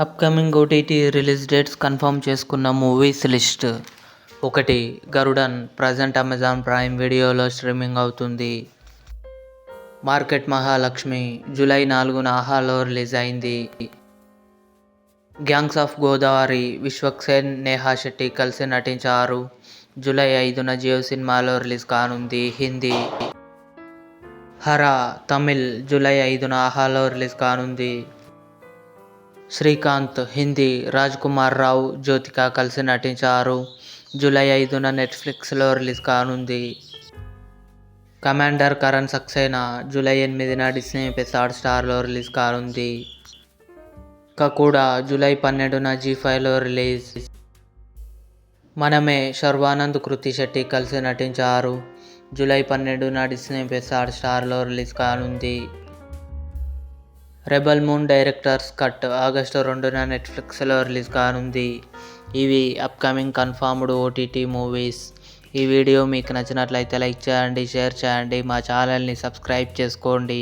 Upcoming OTT release dates confirm చేసుకున్న movies list. 1. Garudan present Amazon Prime వీడియోలో streaming అవుతుంది. Market Mahalakshmi July 4న ఆహాలో రిలీజ్ అయింది. గ్యాంగ్స్ ఆఫ్ గోదావరి విశ్వక్ సేన్, నేహా శెట్టి కలిసి నటించారు. జూలై 5న జియో సినిమాలో రిలీజ్ కానుంది. హిందీ. హరా తమిళ్ జూలై 5న ఆహాలో రిలీజ్ కానుంది. శ్రీకాంత్ హిందీ, రాజ్ కుమార్ రావు, జ్యోతిక కలిసి నటించారు. జూలై 5న నెట్ఫ్లిక్స్లో రిలీజ్ కానుంది. కమాండర్ కరణ్ సక్సేనా జూలై 8న డిస్నీ ప్లస్ హాట్స్టార్లో రిలీజ్ కానుంది. కకూడా జూలై 12న జీ5లో రిలీజ్. మనమే శర్వానంద్, కృతి శెట్టి కలిసి నటించారు. జూలై 12న డిస్నీ ప్లస్ హాట్స్టార్లో రిలీజ్ కానుంది. Rebel Moon director's cut August 2న నెట్ఫ్లిక్స్లో రిలీజ్ కానుంది. ఇవి అప్కమింగ్ కన్ఫర్మ్డ్ ఓటీటీ మూవీస్. ఈ వీడియో మీకు నచ్చినట్లయితే లైక్ చేయండి, షేర్ చేయండి, మా ఛానల్ని సబ్స్క్రైబ్ చేసుకోండి.